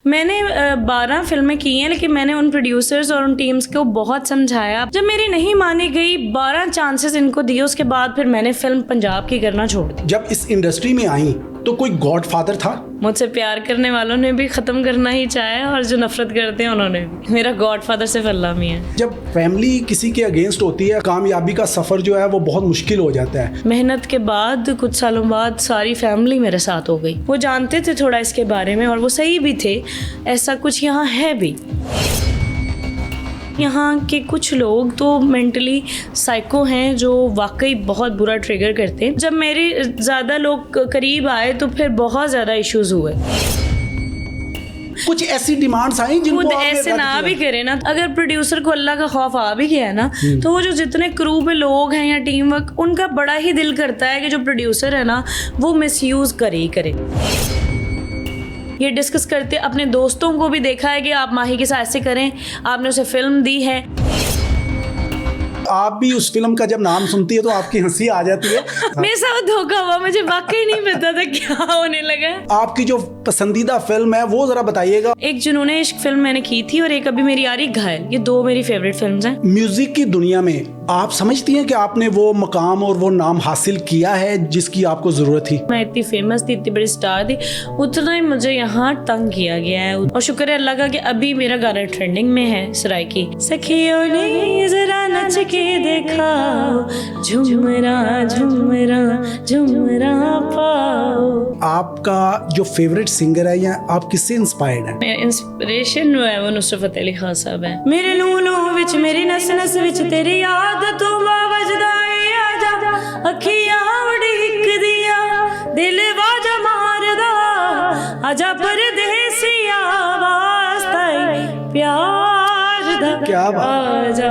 मैंने 12 फिल्में की हैं, लेकिन मैंने उन प्रोड्यूसर्स और उन टीम्स को बहुत समझाया। जब मेरी नहीं मानी गई, 12 चांसेस इनको दिए, उसके बाद फिर मैंने फिल्म पंजाब की करना छोड़ दी। जब इस इंडस्ट्री में आई तो कोई गॉडफादर था? मुझसे प्यार करने वालों ने भी ख़त्म करना ही चाहा और जो नफरत करते हैं उन्होंने भी। मेरा गॉडफादर सिर्फ अल्लाह मी है। जब फैमिली किसी के अगेंस्ट होती है, कामयाबी का सफ़र जो है वो बहुत मुश्किल हो जाता है। मेहनत के बाद कुछ सालों बाद सारी फैमिली मेरे साथ हो गई। वो जानते थे थोड़ा इसके बारे में और वो सही भी थे। ऐसा कुछ यहाँ है भी। यहाँ के कुछ लोग तो मेंटली साइको हैं जो वाकई बहुत बुरा ट्रिगर करते हैं। जब मेरे ज़्यादा लोग करीब आए तो फिर बहुत ज़्यादा इश्यूज हुए। कुछ ऐसी डिमांड्स आई जिनको खुद आपने ऐसे रद्द ना किया? भी करे ना, अगर प्रोड्यूसर को अल्लाह का खौफ आ भी गया है ना, तो वो जो जितने क्रू पे लोग हैं या टीम वर्क, उनका बड़ा ही दिल करता है कि जो प्रोड्यूसर है ना वो मिसयूज़ करे ही करे। ये डिस्कस करते अपने दोस्तों को भी देखा है कि आप माही के साथ ऐसे करें, आपने उसे फिल्म दी है। आप भी उस फिल्म का जब नाम सुनती है तो आपकी हंसी आ जाती है। मेरे साथ धोखा हुआ, मुझे वाकई नहीं पता था क्या होने लगा। आपकी जो पसंदीदा फिल्म है वो जरा बताइएगा। एक जुनून इश्क फिल्म मैंने की थी और एक अभी मेरी आ रही घायल। ये 2 मेरी फेवरेट फिल्म्स हैं। म्यूजिक की दुनिया में आप समझती हैं कि आपने वो मकाम और वो नाम हासिल किया है जिसकी आपको जरूरत थी? मैं इतनी फेमस थी, इतनी बड़ी स्टार थी, उतना ही मुझे यहाँ तंग किया गया है। और शुक्र है अल्लाह का कि अभी मेरा गाना ट्रेंडिंग में है, सराय की सखियों ने जरा नच के देखा, झुमरा झुमरा झुमरा पाओ। आपका जो फेवरेट सिंगर है या आप किससे इंस्पायर्ड है? मेरा इंस्पिरेशन जो है वो नुसरत फतेह अली खान साहब है। मेरे लूलू विच मेरी नस नस विच तेरी याद तू वजदा आजा, अखियां उड़ीक दिया दिल वाजा मारदा, आजा परदेसिया वास्ते प्यार दा, क्या बात। आजा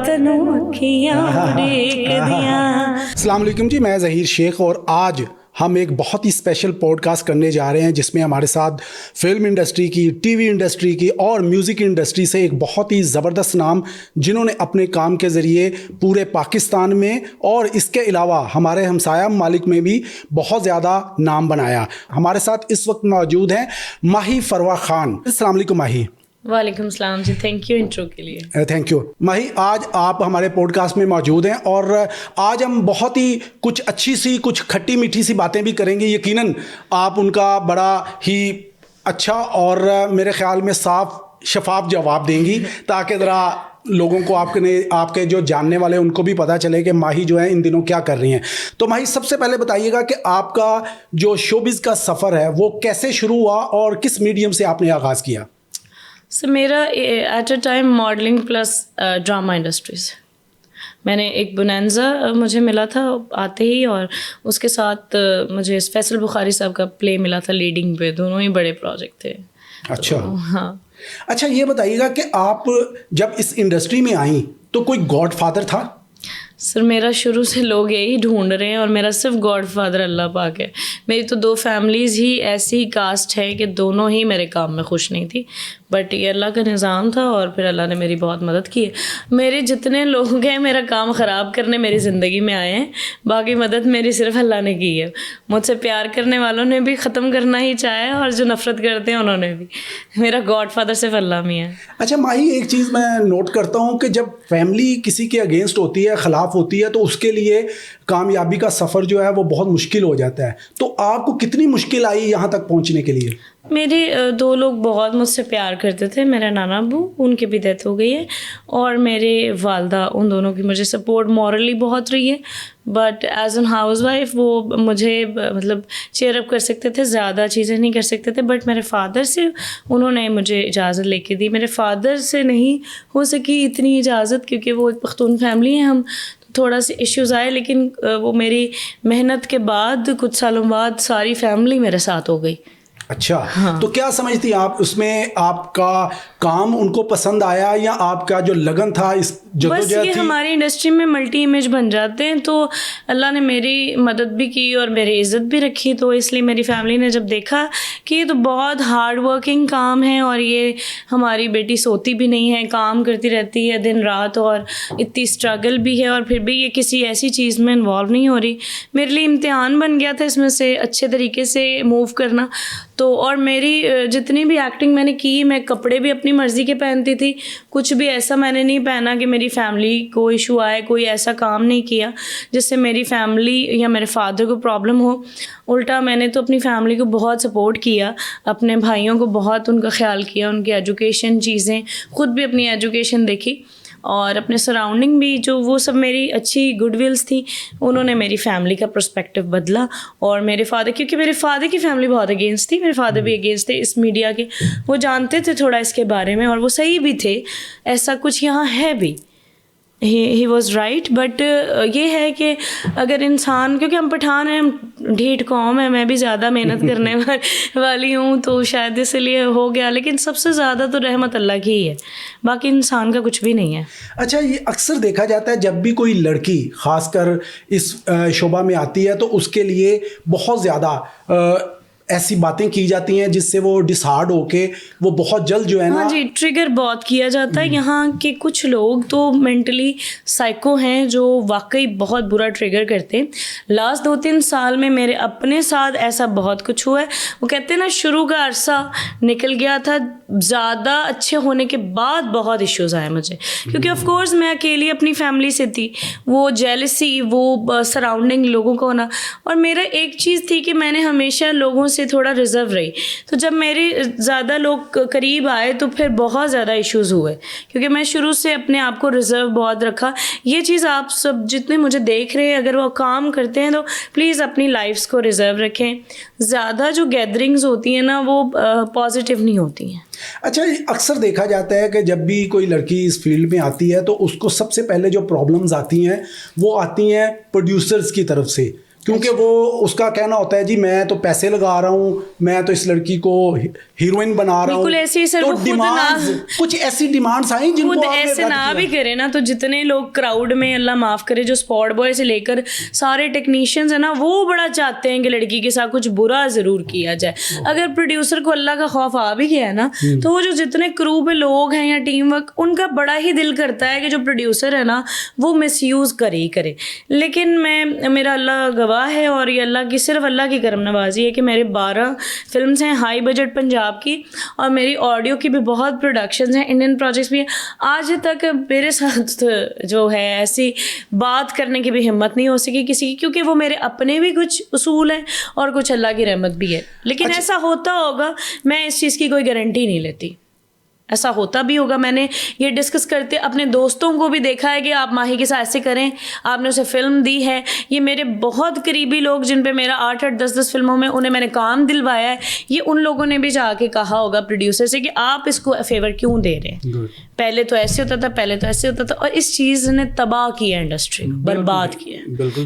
तनु अखियां उड़ीक दिया। अस्सलाम वालेकुम जी, मैं ज़हीर शेख और आज हम एक बहुत ही स्पेशल पॉडकास्ट करने जा रहे हैं जिसमें हमारे साथ फिल्म इंडस्ट्री की, टीवी इंडस्ट्री की और म्यूज़िक इंडस्ट्री से एक बहुत ही ज़बरदस्त नाम, जिन्होंने अपने काम के ज़रिए पूरे पाकिस्तान में और इसके अलावा हमारे हमसाया ममालिक में भी बहुत ज़्यादा नाम बनाया। हमारे साथ इस वक्त मौजूद हैं माही फरवा खान। अस्सलाम वालेकुम माही। वालेकुम सलाम जी, थैंक यू इंट्रो के लिए। थैंक यू माही। आज आप हमारे पॉडकास्ट में मौजूद हैं और आज हम बहुत ही कुछ अच्छी सी, कुछ खट्टी मीठी सी बातें भी करेंगे। यकीनन आप उनका बड़ा ही अच्छा और मेरे ख्याल में साफ शफाफ जवाब देंगी, ताकि ज़रा लोगों को आपके जो जानने वाले हैं उनको भी पता चले कि माही जो है इन दिनों क्या कर रही हैं। तो माही, सबसे पहले बताइएगा कि आपका जो शोबिज़ का सफ़र है वो कैसे शुरू हुआ और किस मीडियम से आपने आगाज़ किया? सो मेरा at a time modelling plus drama industries. मैंने एक बोनैंज़ा मुझे मिला था आते ही, और उसके साथ मुझे फैसल बुखारी साहब का प्ले मिला था लीडिंग पे। दोनों ही बड़े प्रोजेक्ट थे। अच्छा। तो, हाँ। अच्छा, ये बताइएगा कि आप जब इस इंडस्ट्री में आई तो कोई गॉडफादर था? सर मेरा शुरू से लोग यही ढूंढ रहे हैं और मेरा सिर्फ गॉड फादर अल्लाह पाक है। मेरी तो 2 फैमिलीज़ ही ऐसी कास्ट है कि दोनों ही मेरे काम में खुश नहीं थी, बट ये अल्लाह का निज़ाम था और फिर अल्लाह ने मेरी बहुत मदद की है। मेरे जितने लोग हैं मेरा काम ख़राब करने मेरी ज़िंदगी में आए हैं, बाकी मदद मेरी सिर्फ अल्लाह ने की है। मुझसे प्यार करने वालों ने भी ख़त्म करना ही चाहा है और जो नफ़रत करते हैं उन्होंने भी। मेरा गॉड फादर सिर्फ अल्लाह में है। अच्छा माही, एक चीज़ मैं नोट करता हूँ कि जब फैमिली किसी के अगेंस्ट होती है, ख़िलाफ़ होती है, तो उसके लिए कामयाबी का सफ़र जो है वो बहुत मुश्किल हो जाता है। तो आपको कितनी मुश्किल आई यहाँ तक पहुँचने के लिए? मेरे 2 लोग बहुत मुझसे प्यार करते थे। मेरा नाना अबू, उनकी भी डेथ हो गई है, और मेरे वालदा, उन दोनों की मुझे सपोर्ट मॉरली बहुत रही है। But as an housewife वो मुझे मतलब चेयर अप कर सकते थे, ज़्यादा चीज़ें नहीं कर सकते थे। बट मेरे फादर से उन्होंने मुझे इजाज़त लेके दी। मेरे फादर से नहीं हो सकी इतनी इजाज़त, क्योंकि वो एक पख्तून फैमिली है हम, थोड़ा से इश्यूज़ आए, लेकिन वो मेरी मेहनत के बाद कुछ सालों बाद सारी फैमिली मेरे साथ हो गई। अच्छा। हाँ। तो क्या समझती हैं आप, उसमें आपका काम उनको पसंद आया या आपका जो लगन था इस बस ये थी? हमारी इंडस्ट्री में मल्टी इमेज बन जाते हैं, तो अल्लाह ने मेरी मदद भी की और मेरी इज़्ज़त भी रखी। तो इसलिए मेरी फैमिली ने जब देखा कि ये तो बहुत हार्ड वर्किंग काम है और ये हमारी बेटी सोती भी नहीं है, काम करती रहती है दिन रात, और इतनी स्ट्रगल भी है, और फिर भी ये किसी ऐसी चीज़ में इन्वॉल्व नहीं हो रही। मेरे लिए इम्तिहान बन गया था इसमें से अच्छे तरीके से मूव करना। तो और मेरी जितनी भी एक्टिंग मैंने की, मैं कपड़े भी अपनी मर्ज़ी के पहनती थी, कुछ भी ऐसा मैंने नहीं पहना कि मेरी फैमिली को इशू आए, कोई ऐसा काम नहीं किया जिससे मेरी फैमिली या मेरे फादर को प्रॉब्लम हो। उल्टा मैंने तो अपनी फैमिली को बहुत सपोर्ट किया, अपने भाइयों को बहुत उनका ख्याल किया, उनकी एजुकेशन चीज़ें, ख़ुद भी अपनी एजुकेशन देखी और अपने सराउंडिंग भी, जो वो सब मेरी अच्छी गुडविल्स थी, उन्होंने मेरी फैमिली का पर्सपेक्टिव बदला। और मेरे फादर, क्योंकि मेरे फादर की फैमिली बहुत अगेंस्ट थी, मेरे फादर भी अगेंस्ट थे इस मीडिया के, वो जानते थे थोड़ा इसके बारे में और वो सही भी थे, ऐसा कुछ यहाँ है भी, ही वॉज राइट। बट ये है कि अगर इंसान, क्योंकि हम पठान हैं, हम ढीठ कौम है, मैं भी ज़्यादा मेहनत करने वाली हूँ, तो शायद इसलिए हो गया। लेकिन सबसे ज़्यादा तो रहमत अल्लाह की ही है, बाकी इंसान का कुछ भी नहीं है। अच्छा, ये अक्सर देखा जाता है जब भी कोई लड़की खासकर इस शोबा में आती है तो उसके लिए बहुत ज़्यादा ऐसी बातें की जाती हैं जिससे वो डिसहार्ड होके वो बहुत जल्द जो है ना, हाँ जी, ट्रिगर बहुत किया जाता है। यहाँ के कुछ लोग तो मेंटली साइको हैं जो वाकई बहुत बुरा ट्रिगर करते हैं। लास्ट 2-3 साल में मेरे अपने साथ ऐसा बहुत कुछ हुआ है। वो कहते हैं ना, शुरू का अरसा निकल गया था, ज़्यादा अच्छे होने के बाद बहुत इश्यूज़ आए मुझे, क्योंकि ऑफ कोर्स मैं अकेली अपनी फैमिली से थी, वो जेलसी, वो सराउंडिंग लोगों को होना। और मेरा एक चीज़ थी कि मैंने हमेशा लोगों से थोड़ा रिजर्व रही, तो जब मेरे ज़्यादा लोग करीब आए तो फिर बहुत ज़्यादा इश्यूज़ हुए, क्योंकि मैं शुरू से अपने आप को रिजर्व बहुत रखा। ये चीज़ आप सब जितने मुझे देख रहे हैं, अगर वो काम करते हैं तो प्लीज़ अपनी लाइफ्स को रिजर्व रखें। ज़्यादा जो गैदरिंग्स होती हैं ना, वो पॉजिटिव नहीं होती हैं। अच्छा, अक्सर देखा जाता है कि जब भी कोई लड़की इस फील्ड में आती है तो उसको सबसे पहले जो प्रॉब्लम्स आती हैं वो आती हैं प्रोड्यूसर्स की तरफ से, क्योंकि वो उसका कहना होता है जी मैं तो पैसे लगा रहा हूँ, मैं तो इस लड़की को हीरोइन बना रहा हूँ। बिल्कुल ऐसे ही सर, तो वो खुद डिमांड्स, कुछ ऐसी डिमांड्स आई जिनको खुद आपने ऐसे रद्द ना किया? भी करे ना, तो जितने लोग क्राउड में, अल्लाह माफ़ करे, जो स्पॉट बॉय से लेकर सारे टेक्नीशियंस है ना, वो बड़ा चाहते हैं कि लड़की के साथ कुछ बुरा ज़रूर किया जाए। अगर प्रोड्यूसर को अल्लाह का खौफ आ भी गया है ना, तो वो जो जितने क्रू पे लोग हैं या टीम वर्क, उनका बड़ा ही दिल करता है कि जो प्रोड्यूसर है ना वो मिसयूज़ करे ही करे। लेकिन मेरा अल्लाह गवाह है, और ये सिर्फ अल्लाह की करम नवाजी है कि मेरे 12 फिल्म्स हैं हाई बजट पंजाब की, और मेरी ऑडियो की भी बहुत प्रोडक्शंस हैं, इंडियन प्रोजेक्ट्स भी हैं। आज तक मेरे साथ जो है ऐसी बात करने की भी हिम्मत नहीं हो सकी किसी की, क्योंकि वो मेरे अपने भी कुछ उसूल हैं और कुछ अल्लाह की रहमत भी है। लेकिन ऐसा होता होगा, मैं इस चीज़ की कोई गारंटी नहीं लेती, ऐसा होता भी होगा। मैंने ये डिस्कस करते अपने दोस्तों को भी देखा है कि आप माही के साथ ऐसे करें, आपने उसे फ़िल्म दी है। ये मेरे बहुत करीबी लोग जिन पे मेरा 8-8 10-10 फिल्मों में उन्हें मैंने काम दिलवाया है, ये उन लोगों ने भी जाके कहा होगा प्रोड्यूसर से कि आप इसको फेवर क्यों दे रहे हैं, पहले तो ऐसे होता था, पहले तो ऐसे होता था। और इस चीज़ ने तबाह किया इंडस्ट्री को, बर्बाद किया,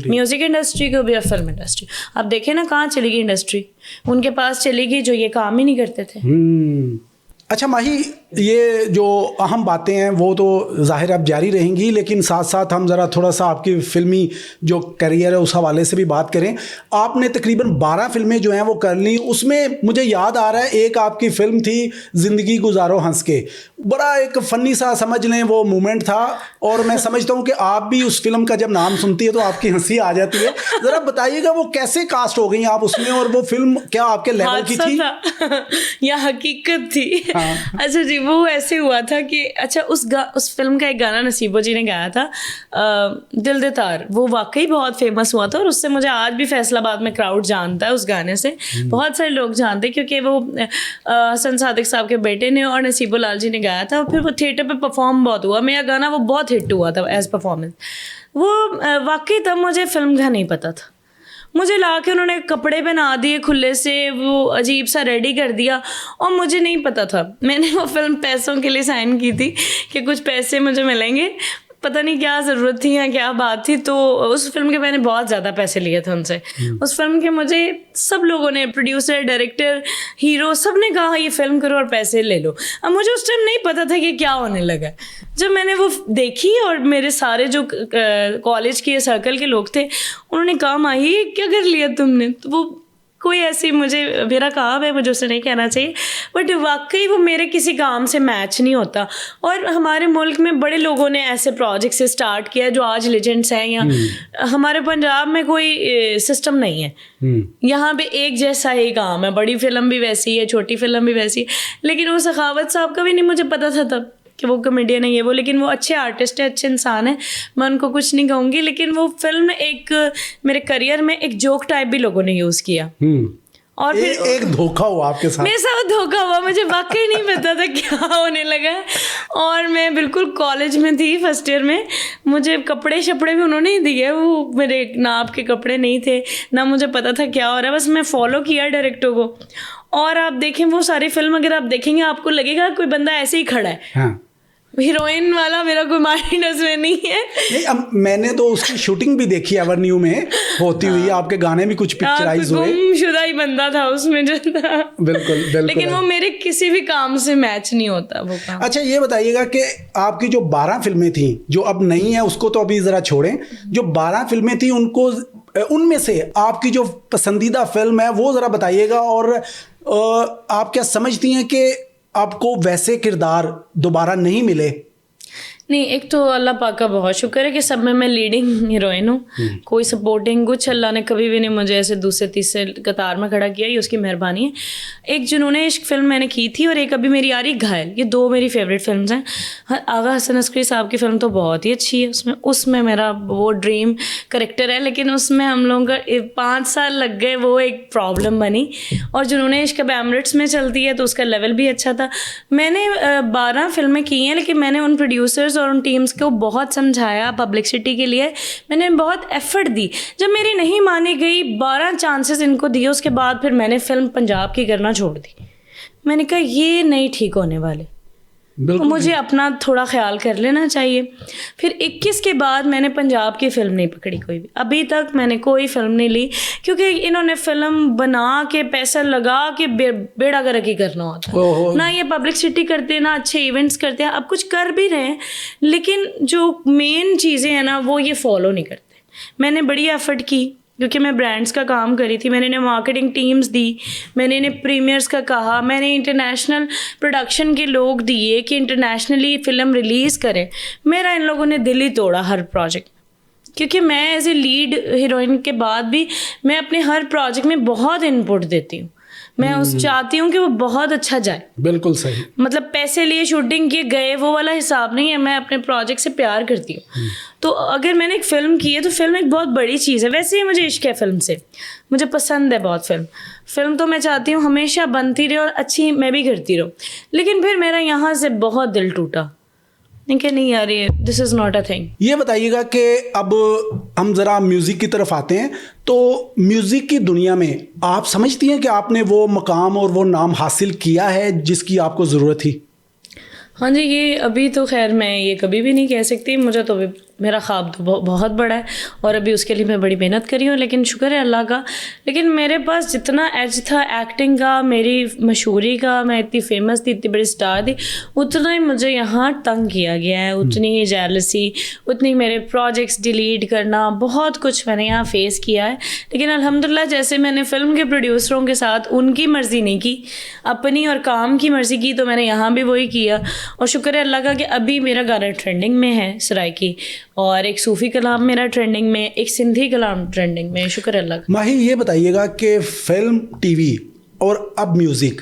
म्यूज़िक इंडस्ट्री को भी और फिल्म इंडस्ट्री। आप देखें ना कहाँ चली गई इंडस्ट्री, उनके पास चली गई जो ये काम ही नहीं करते थे। अच्छा माही, ये जो अहम बातें हैं वो तो ज़ाहिर अब जारी रहेंगी, लेकिन साथ साथ हम ज़रा थोड़ा सा आपकी फ़िल्मी जो करियर है उस हवाले से भी बात करें। आपने तकरीबन 12 फिल्में जो हैं वो कर ली, उसमें मुझे याद आ रहा है एक आपकी फ़िल्म थी ज़िंदगी गुजारो हंस के, बड़ा एक फ़नी सा समझ लें वो मोमेंट था, और मैं समझता हूँ कि आप भी उस फिल्म का जब नाम सुनती है तो आपकी हंसी आ जाती है। ज़रा बताइएगा वो कैसे कास्ट हो गई आप उसमें, और वो फिल्म क्या आपके लेवल की थी या हकीकत थी? अच्छा जी, वो ऐसे हुआ था कि अच्छा उस फिल्म का एक गाना नसीबो जी ने गाया था, दिल दे तार, वो वाकई बहुत फेमस हुआ था, और उससे मुझे आज भी फैसलाबाद में क्राउड जानता है। उस गाने से बहुत सारे लोग जानते हैं, क्योंकि वो हसन सादिक साहब के बेटे ने और नसीबो लाल जी ने गाया था। फिर वो थिएटर पे परफॉर्म बहुत हुआ, मेरा गाना वो बहुत हिट हुआ था एज परफॉर्मेंस। वो वाकई तब मुझे फिल्म का नहीं पता था, मुझे ला के उन्होंने कपड़े पहना दिए खुले से, वो अजीब सा रेडी कर दिया, और मुझे नहीं पता था। मैंने वो फिल्म पैसों के लिए साइन की थी कि कुछ पैसे मुझे मिलेंगे, पता नहीं क्या ज़रूरत थी या क्या बात थी। तो उस फिल्म के मैंने बहुत ज़्यादा पैसे लिए थे उनसे। उस फिल्म के मुझे सब लोगों ने, प्रोड्यूसर, डायरेक्टर, हीरो, सब ने कहा ये फिल्म करो और पैसे ले लो। अब मुझे उस टाइम नहीं पता था कि क्या होने लगा। जब मैंने वो देखी और मेरे सारे जो कॉलेज के सर्कल के लोग थे उन्होंने कहा माही क्या कर लिया तुमने, तो वो कोई ऐसी मुझे मेरा काम है, मुझे उसे नहीं कहना चाहिए, बट वाकई वो मेरे किसी काम से मैच नहीं होता। और हमारे मुल्क में बड़े लोगों ने ऐसे प्रोजेक्ट से स्टार्ट किया जो आज लेजेंड्स हैं। या हमारे पंजाब में कोई सिस्टम नहीं है, यहाँ पे एक जैसा ही काम है, बड़ी फिल्म भी वैसी है, छोटी फिल्म भी वैसी है। लेकिन वो सखावत साहब का भी नहीं मुझे पता था तब कि वो कॉमेडियन है ये वो, लेकिन वो अच्छे आर्टिस्ट है, अच्छे इंसान है, मैं उनको कुछ नहीं कहूँगी। लेकिन वो फिल्म एक मेरे करियर में एक जोक टाइप भी लोगों ने यूज़ किया। और फिर एक धोखा हुआ आपके साथ? मेरे साथ धोखा हुआ, मुझे वाकई नहीं पता था क्या होने लगा। और मैं बिल्कुल कॉलेज में थी, फर्स्ट ईयर में, मुझे कपड़े शपड़े भी उन्होंने ही दिए, वो मेरे नाप के कपड़े नहीं थे, ना मुझे पता था क्या हो रहा है, बस मैं फॉलो किया डायरेक्टर को। और आप देखें वो सारी फिल्म अगर आप देखेंगे आपको लगेगा कोई बंदा ऐसे ही खड़ा है। हाँ। हीरोइन वाला मेरा कोई माइंड उसमें नहीं है। नहीं, अब मैंने तो उसकी शूटिंग भी देखी एवेन्यू में होती हुई, आपके गाने भी कुछ पिक्चराइज हुए। गुमशुदा ही बंदा था उसमें जो था। बिल्कुल बिल्कुल। लेकिन वो मेरे किसी भी काम से मैच नहीं होता वो काम। अच्छा ये बताइएगा कि आपकी जो 12 फिल्में थी जो अब नहीं है उसको तो अभी जरा छोड़ें, जो 12 फिल्में थी उनको, उनमें से आपकी जो पसंदीदा फिल्म है वो जरा बताइएगा। और आप क्या समझती हैं कि आपको वैसे किरदार दोबारा नहीं मिले? नहीं, एक तो अल्लाह पाक का बहुत शुक्र है कि सब में मैं लीडिंग हीरोइन हूँ, कोई सपोर्टिंग कुछ अल्लाह ने कभी भी नहीं मुझे ऐसे दूसरे तीसरे कतार में खड़ा किया, ये उसकी मेहरबानी है। एक जुनूने इश्क फिल्म मैंने की थी और एक अभी मेरी आ रही घायल, ये 2 मेरी फेवरेट फिल्म्स हैं। आगा हसन अस्करी साहब की फिल्म तो बहुत ही अच्छी है, उसमें मेरा वो ड्रीम करेक्टर है, लेकिन उसमें हम लोगों का 5 साल लग गए, वो एक प्रॉब्लम बनी। और जुनूने इश्क अब एमिरेट्स में चलती है तो उसका लेवल भी अच्छा था। मैंने 12 फिल्में की हैं, लेकिन मैंने उन प्रोड्यूसर्स और उन टीम्स को बहुत समझाया, पब्लिसिटी के लिए मैंने बहुत एफर्ट दी। जब मेरी नहीं मानी गई, 12 चांसेस इनको दिए, उसके बाद फिर मैंने फिल्म पंजाब की करना छोड़ दी। मैंने कहा ये नहीं ठीक होने वाले, मुझे अपना थोड़ा ख्याल कर लेना चाहिए। फिर 21 के बाद मैंने पंजाब की फ़िल्म नहीं पकड़ी कोई भी, अभी तक मैंने कोई फ़िल्म नहीं ली, क्योंकि इन्होंने फ़िल्म बना के पैसा लगा के बेड़ा गर्की करना होता है ना। ये पब्लिसिटी करते हैं ना अच्छे इवेंट्स करते हैं, अब कुछ कर भी रहे हैं लेकिन जो मेन चीज़ें हैं ना वो ये फॉलो नहीं करते। मैंने बड़ी एफर्ट की क्योंकि मैं ब्रांड्स का काम करी थी, मैंने इन्हें मार्केटिंग टीम्स दी, मैंने इन्हें प्रीमियर्स का कहा, मैंने इंटरनेशनल प्रोडक्शन के लोग दिए कि इंटरनेशनली फ़िल्म रिलीज़ करें। मेरा इन लोगों ने दिल ही तोड़ा हर प्रोजेक्ट, क्योंकि मैं एज ए लीड हीरोइन के बाद भी मैं अपने हर प्रोजेक्ट में बहुत इनपुट देती हूँ। मैं उस चाहती हूँ कि वो बहुत अच्छा जाए। बिल्कुल सही। मतलब पैसे लिए शूटिंग किए गए वो वाला हिसाब नहीं है, मैं अपने प्रोजेक्ट से प्यार करती हूँ। तो अगर मैंने एक फ़िल्म की है तो फिल्म एक बहुत बड़ी चीज़ है। वैसे ही मुझे इश्क है फिल्म से, मुझे पसंद है बहुत फिल्म तो मैं चाहती हूँ हमेशा बनती रहे और अच्छी मैं भी करती रहूँ। लेकिन फिर मेरा यहाँ से बहुत दिल टूटा, नहीं यार ये this is not a thing. ये बताइएगा कि अब हम ज़रा म्यूज़िक की तरफ आते हैं, तो म्यूज़िक की दुनिया में आप समझती हैं कि आपने वो मकाम और वो नाम हासिल किया है जिसकी आपको ज़रूरत थी? हाँ जी, ये अभी तो खैर मैं ये कभी भी नहीं कह सकती, मुझे तो मेरा ख्वाब तो बहुत बड़ा है और अभी उसके लिए मैं बड़ी मेहनत करी हूँ, लेकिन शुक्र है अल्लाह का। लेकिन मेरे पास जितना एज था एक्टिंग का, मेरी मशहूरी का, मैं इतनी फेमस थी, इतनी बड़ी स्टार थी, उतना ही मुझे यहाँ तंग किया गया है, उतनी ही जेलसी, उतनी मेरे प्रोजेक्ट्स डिलीट करना, बहुत कुछ मैंने यहाँ फेस किया है। लेकिन अल्हम्दुलिल्लाह जैसे मैंने फ़िल्म के प्रोड्यूसरों के साथ उनकी मर्ज़ी नहीं की, अपनी और काम की मर्ज़ी की, तो मैंने यहाँ भी वही किया। और शुक्र है अल्लाह का कि अभी मेरा गाना ट्रेंडिंग में है सराइकी, और एक सूफ़ी कलाम मेरा ट्रेंडिंग में, एक सिंधी कलाम ट्रेंडिंग में, शुक्र अल्लाह का। माही ये बताइएगा कि फिल्म, टीवी और अब म्यूज़िक,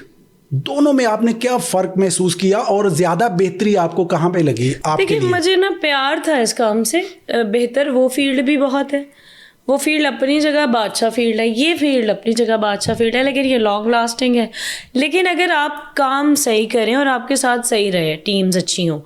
दोनों में आपने क्या फ़र्क महसूस किया और ज़्यादा बेहतरी आपको कहाँ पे लगी आपके लिए? देखिए मुझे ना प्यार था इस काम से, बेहतर वो फील्ड भी बहुत है, वो फील्ड अपनी जगह बादशाह फील्ड है, ये फील्ड अपनी जगह बादशाह फील्ड है, लेकिन ये लॉन्ग लास्टिंग है। लेकिन अगर आप काम सही करें और आपके साथ सही रहे, टीम्स अच्छी हों,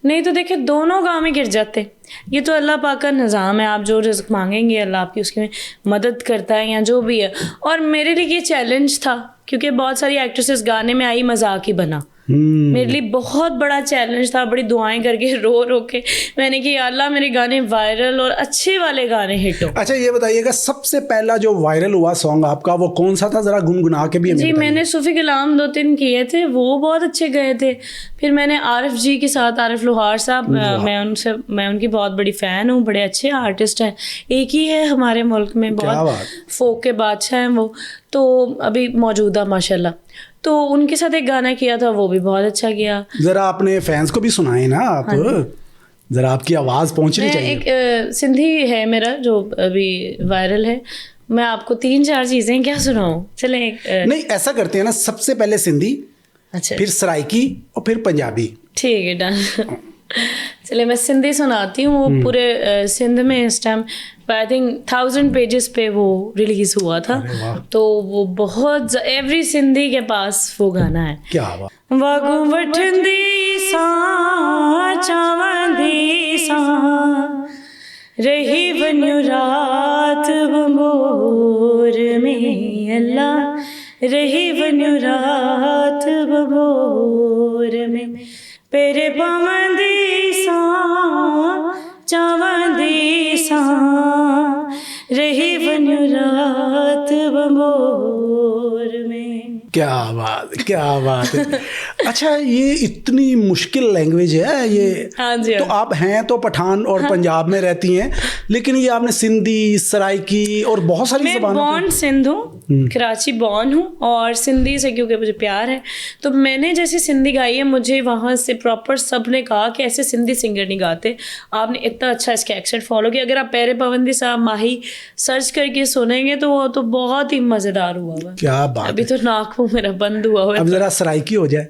नहीं तो देखिए दोनों काम ही गिर जाते। ये तो अल्लाह पाक का निज़ाम है, आप जो रिज़्क़ मांगेंगे अल्लाह आपकी उसकी में मदद करता है या जो भी है। और मेरे लिए ये चैलेंज था क्योंकि बहुत सारी एक्ट्रेसेस गाने में आई मजाक ही बना, मेरे लिए बहुत बड़ा चैलेंज था, बड़ी दुआएं करके रो रो के मैंने कि या अल्लाह मेरे गाने वायरल और अच्छे वाले गाने हिट हो। अच्छा ये बताइएगा, सबसे पहला जो वायरल हुआ सॉन्ग आपका वो कौन सा था, जरा गुनगुना के भी हमें जी बताइए। मैंने सूफी कलाम 2-3 किए थे, वो बहुत अच्छे गए थे। फिर मैंने आरिफ जी के साथ, आरिफ लोहार साहब, मैं उनकी बहुत बड़ी फ़ैन हूँ, बड़े अच्छे आर्टिस्ट हैं, एक ही है हमारे मुल्क में, क्या बहुत बात। फोक के बादशाह हैं वो, तो अभी मौजूदा माशाल्लाह। तो उनके साथ एक गाना किया था, वो भी बहुत अच्छा किया। जरा अपने फैंस को भी सुनाए ना आप, जरा आपकी आवाज़ पहुंचनी मैं चाहिए। एक सिंधी है मेरा जो अभी वायरल है, मैं आपको 3-4 चीज़ें क्या सुनाऊँ? चलें नहीं ऐसा करते हैं ना, सबसे पहले सिंधी, अच्छा फिर सराइकी और फिर पंजाबी। ठीक है, डन। चलिए मैं सिंधी सुनाती हूँ। वो पूरे सिंध में इस टाइम आई थिंक 1000 पेजेस पे वो रिलीज हुआ था, अरे वाह। तो वो बहुत एवरी सिंधी के पास वो गाना है। क्या बात। वागू वठंदी सा चावंदी सा रही वन्यू रात बंबोर में, अल्लाह रही वन्यू रात बंबोर में, पेरे पवंदी सा चावंदी सा रही वन्यू रात बंबोर में। क्या बात, क्या बात है। अच्छा ये इतनी मुश्किल लैंग्वेज है ये। हाँ जी, तो आप हैं तो पठान और पंजाब में रहती हैं, लेकिन ये आपने सिंधी, सराइकी और बहुत सारी मैं ज़बानों बॉर्न सिंध हूँ, कराची बॉर्न हूँ, और सिंधी से क्योंकि मुझे प्यार है तो मैंने जैसे सिंधी गाई है, मुझे वहाँ से प्रॉपर सब ने कहा कि ऐसे सिंधी सिंगर नहीं गाते, आपने इतना अच्छा इसका एक्सेंट फॉलो किया। अगर आप पेरे पवंदी साहब माही सर्च करके सुनेंगे तो वो तो बहुत ही मज़ेदार हुआ हुआ। क्या बात अभी है। तो नाक मुंह मेरा बंद हुआ हुआ अब है। जरा सराइकी हो जाए।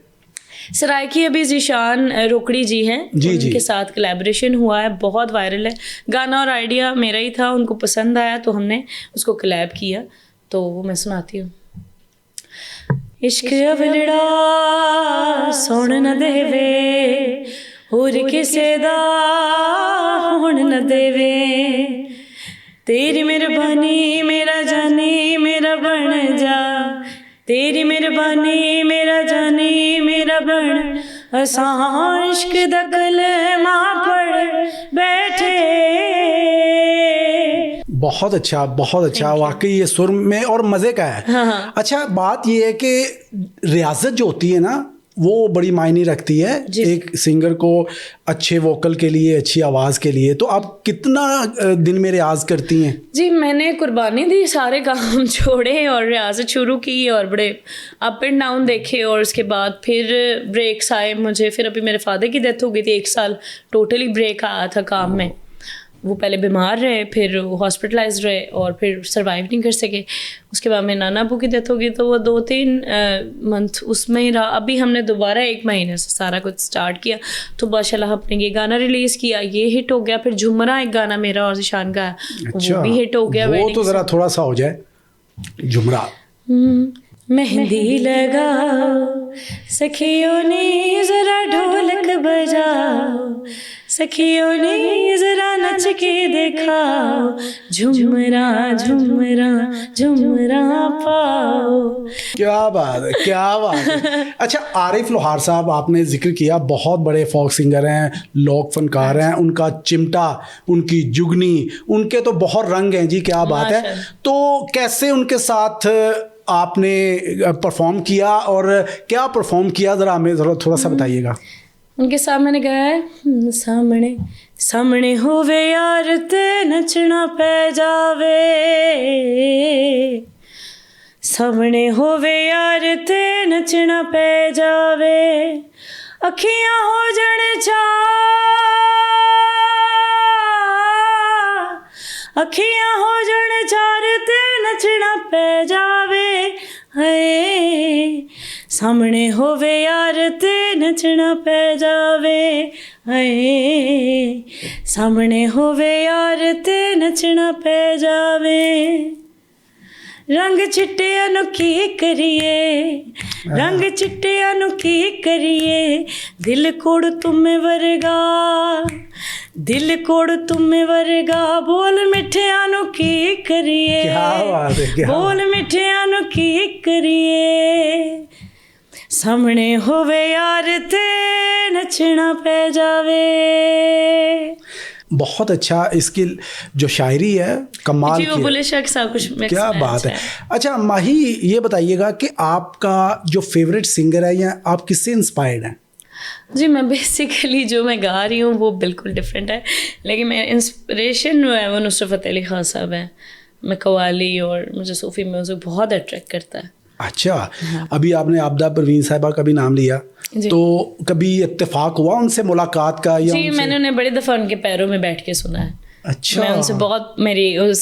सराइकी अभी जीशान रोकड़ी जी हैं, जी, जी। उनके साथ कोलैबोरेशन हुआ है, बहुत वायरल है गाना, और आइडिया मेरा ही था, उनको पसंद आया तो हमने उसको कोलैब किया, तो वो मैं सुनाती हूँ। इश्क अवलड़ा सुन न देवे, होर किसे दा होण न देवे, तेरी मेहरबानी मेरा जानी मेरा बन जा, तेरी मेहरबानी मेरा जानी मेरा बन, असां इश्क दा कलमा पढ़ बैठे। बहुत अच्छा, बहुत अच्छा। वाकई ये सुर में और मज़े का है। हाँ। अच्छा बात ये है कि रियाजत जो होती है ना वो बड़ी मायने रखती है एक सिंगर को अच्छे वोकल के लिए, अच्छी आवाज़ के लिए। तो आप कितना दिन में रियाज करती हैं? जी मैंने कुर्बानी दी, सारे काम छोड़े और रियाजत शुरू की, और बड़े अप एंड डाउन देखे, और उसके बाद फिर ब्रेक्स आए मुझे। फिर अभी मेरे फादर की डेथ हो गई थी, 1 साल टोटली ब्रेक आया था काम में। वो पहले बीमार रहे, फिर हॉस्पिटलाइज रहे, और फिर सर्वाइव नहीं कर सके। उसके बाद मेरे नाना अबू की डेथ हो गई, तो वो 2-3 मंथ उसमें ही रहा। अभी हमने दोबारा 1 महीने से सारा कुछ स्टार्ट किया, तो माशाल्लाह आपने ये गाना रिलीज़ किया, ये हिट हो गया। फिर झुमरा एक गाना मेरा और ज़ीशान का, अच्छा, वो भी हिट हो गया। वो तो ज़रा थोड़ा सा हो जाए झुमरा। मेहंदी लगाओ सखियों ने ज़रा ढोलक बजाओ, सखियों ने ज़रा नच के दिखाओ, झुमरा झुमरा झुमरा पाओ। क्या बात है, क्या बात है। अच्छा आरिफ लोहार साहब आपने जिक्र किया, बहुत बड़े फोक सिंगर हैं, लोक फनकार हैं, उनका चिमटा, उनकी जुगनी, उनके तो बहुत रंग हैं जी, क्या बात है। तो कैसे उनके साथ आपने परफॉर्म किया और क्या परफॉर्म किया, ज़रा हमें ज़रा थोड़ा सा बताइएगा। उनके साथ मैंने गाया है, सामने सामने होवे यार ते नचना पै जावे, सामने होवे यार ते नचना पै जावे, अखियां हो जण चा, अखियां हो जण चार ते नचना पै जावे, है सामने होवे यार ते नचना पै जावे, है सामने होवे यार ते नचना पै जावे, रंग चिट्टिया नु की करिए, रंग चिट्टिया नु की करिए, दिल कोड़ तुम्हें वर्गा, दिल कोड़ तुम्हें वर्गा, बोल मिठिया नु की करिए, क्या बात है, क्या बोल मिठिया नु की करिए, सामने होवे यार ते नचना पे जावे। बहुत अच्छा, इसकी जो शायरी है कमाल जी, वो की है। बुल्ले शाह के साथ कुछ mix क्या में बात अच्छा है। अच्छा माही, ये बताइएगा कि आपका जो फेवरेट सिंगर है या आप किससे इंस्पायर्ड हैं? जी, मैं बेसिकली जो मैं गा रही हूँ वो बिल्कुल डिफरेंट है, लेकिन मेरा इंस्पिरेशन जो है वो नुसरत फ़तेह अली खान साहब है। मैं कव्वाली और मुझे सूफ़ी म्यूज़िक बहुत अट्रैक्ट करता है। अच्छा, अभी आपने आबदा परवीन साहिबा का भी नाम लिया, जी। तो कभी इत्तेफाक हुआ उनसे मुलाकात का या जी, उनसे? मैंने उन्हें बड़ी दफ़ा उनके पैरों में बैठ के सुना है। अच्छा, मैं उनसे बहुत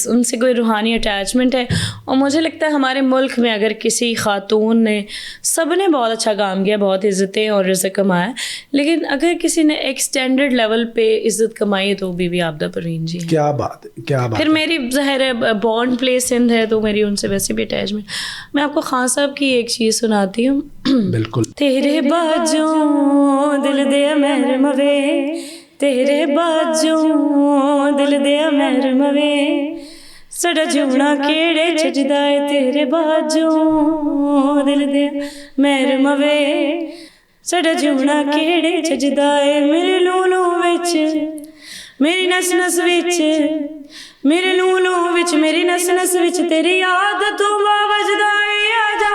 उनसे कोई रूहानी अटैचमेंट है, और मुझे लगता है हमारे मुल्क में अगर किसी खातून ने, सब ने बहुत अच्छा काम किया, बहुत इज़्ज़तें और रिज़्क़ कमाया, लेकिन अगर किसी ने एक स्टैंडर्ड लेवल पे इज़्ज़त कमाई है तो बीबी आबदा परवीन जी हैं। क्या बात है, क्या बात फिर है। मेरी ज़ाहिर है बॉन्ड प्लेस सिंध है तो मेरी उनसे वैसे भी अटैचमेंट। मैं आपको खान साहब की एक चीज़ सुनाती हूँ। बिल्कुल। तेरे बाजों दिल दे महर मवे, तेरे बाजों दिल दे महर मवे, साडा जिउना केड़े छजदा है, तेरे बाजों दिल दे महर मवे, साडा जिउना केड़े छजदा है। मेरे लूलू विच, मेरी नस नस विच, मेरे लूलू विच, मेरी नस नस विच तेरी याद तू वजदा है। आजा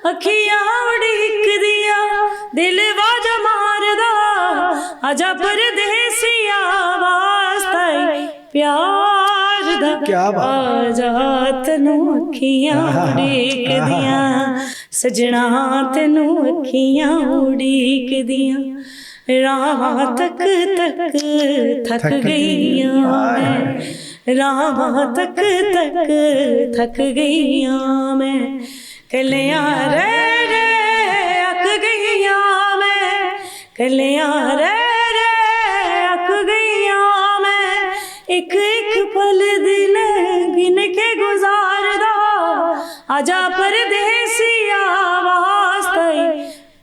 अखियां उड़ीक दिया, दिल वाजा मारदा, आजा परदेसिया वास्ता प्यार दा। क्या बात। आजा तैनू अखियां उड़ीक दिया, सजना तैनू अखियां उड़ीक दिया, रावां तक तक थक गईयां मैं, रावां तक तक थक गईयां मैं, कलियां रे रे अक गईयां मैं, कलियां रे रे अक गईयां मैं, एक एक पल दिन गिन के गुजारदा, आजा परदेसिया वास्ते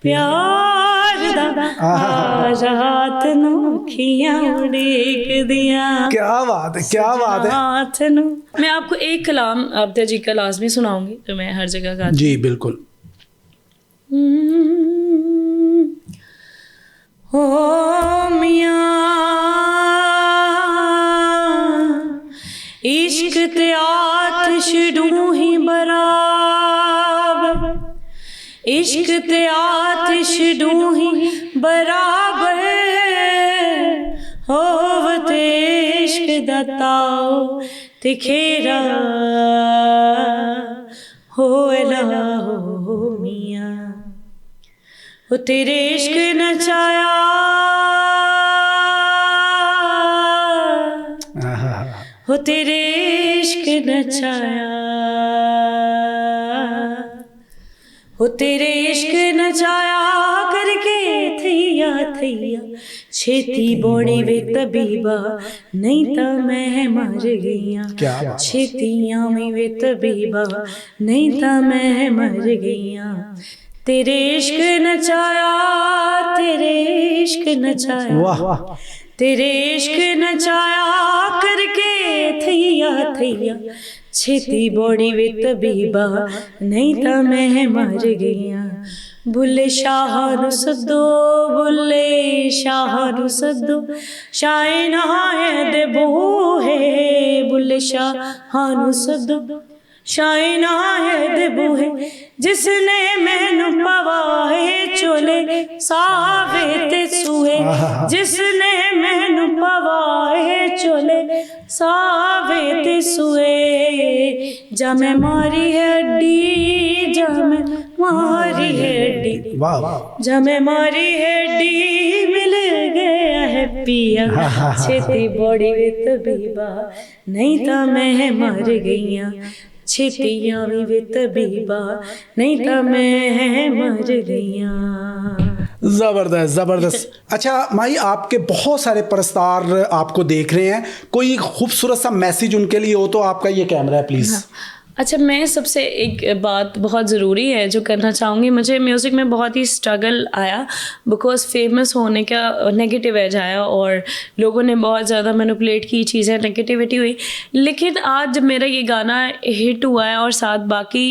प्यार दा, आजा तैनू अखियां उड़ीक दिया। क्या बात है, क्या बात है। तैनू मैं आपको एक कलाम आबदा जी का लाजमी सुनाऊंगी जो मैं हर जगह गाती जी बिल्कुल। हूँ। ओ मियां इश्क ते आतिश डूही बराबर, इश्क ते आतिश डूही बराबर, होवते इश्क दा ताओ ते खेरा, होएला हो मियां, हो तेरे इश्क नचाया, हो तेरे इश्क नचाया, हो तेरे इश्क नचाया करके थैया थैया, छेती बोड़ी वे तबीबा, नहीं तो मैं मर गईया, क्या बात। छेतियां में वे तबीबा, नहीं तो मैं मर गईया, तेरे इश्क नचाया, तेरे इश्क नचाया, वाह। तेरे इश्क नचाया करके थैया थैया, छेती बोड़ी वे तबीबा, नहीं तो मैं मर गईया, बुल्ले शाह नू सदो, बुल्ले शाह नू सदो, शायना है दे बूहे, बुल्ले शाह नू सदो, शायना है दे बूहे, जिसने मैनू पवाए चोले सावे ते सूहे, जिसने मैनू पवाए चोले सावे ते सूहे, जा मैं मारी हड्डी, जा मैं मारी हड्डी, वाह। जा मैं मारी हड्डी, मिल गया है पिया, छेती बड़ी वे तबीबा, नहीं तो मैं मर गईया, छेतियां वे तबीबा, नहीं तो मैं मर गईया। ज़बरदस्त ज़बरदस्त। अच्छा माही, आपके बहुत सारे परस्तार आपको देख रहे हैं, कोई खूबसूरत सा मैसेज उनके लिए हो तो आपका ये कैमरा है प्लीज़। अच्छा, मैं सबसे एक बात बहुत ज़रूरी है जो करना चाहूँगी, मुझे म्यूज़िक में बहुत ही स्ट्रगल आया बिकॉज फेमस होने का नेगेटिव एज आया और लोगों ने बहुत ज़्यादा मैनिपुलेट की चीज़ें, नेगेटिविटी हुई, लेकिन आज जब मेरा ये गाना हिट हुआ है और साथ बाकी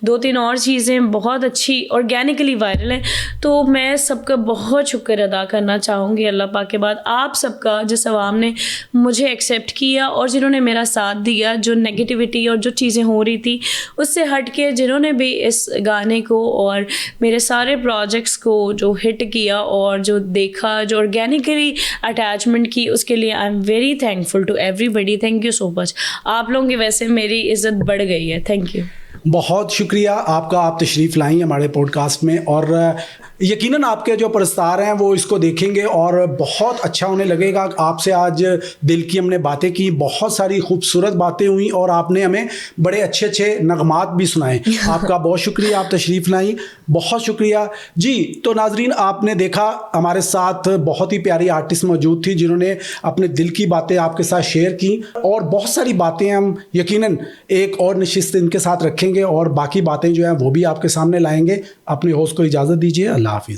2-3 और चीज़ें बहुत अच्छी ऑर्गेनिकली वायरल हैं। तो मैं सबका बहुत शुक्र अदा करना चाहूँगी अल्लाह पाक के बाद आप सबका, जिस आवाम ने मुझे एक्सेप्ट किया और जिन्होंने मेरा साथ दिया, जो नेगेटिविटी और जो चीज़ें हो रही थी उससे हट के जिन्होंने भी इस गाने को और मेरे सारे प्रोजेक्ट्स को जो हिट किया और जो देखा, जो ऑर्गेनिकली अटैचमेंट की, उसके लिए I am very thankful to everybody. Thank you so much. आप लोगों की वैसे मेरी इज़्ज़त बढ़ गई है। Thank you. बहुत शुक्रिया आपका, आप तशरीफ़ लाई हमारे पॉडकास्ट में, और यकीनन आपके जो प्रस्तार हैं वो इसको देखेंगे और बहुत अच्छा उन्हें लगेगा। आपसे आज दिल की हमने बातें की, बहुत सारी खूबसूरत बातें हुई और आपने हमें बड़े अच्छे अच्छे नगमात भी सुनाए। आपका बहुत शुक्रिया, आप तशरीफ़ लाई, बहुत शुक्रिया जी। तो नाजरीन, आपने देखा हमारे साथ बहुत ही प्यारी आर्टिस्ट मौजूद थी जिन्होंने अपने दिल की बातें आपके साथ शेयर की, और बहुत सारी बातें हम यकीनन एक और नशिस्त इनके साथ रखेंगे और बाकी बातें जो हैं वो भी आपके सामने लाएंगे। अपने होस्ट को इजाज़त दीजिए। अल्लाह हाफिज़।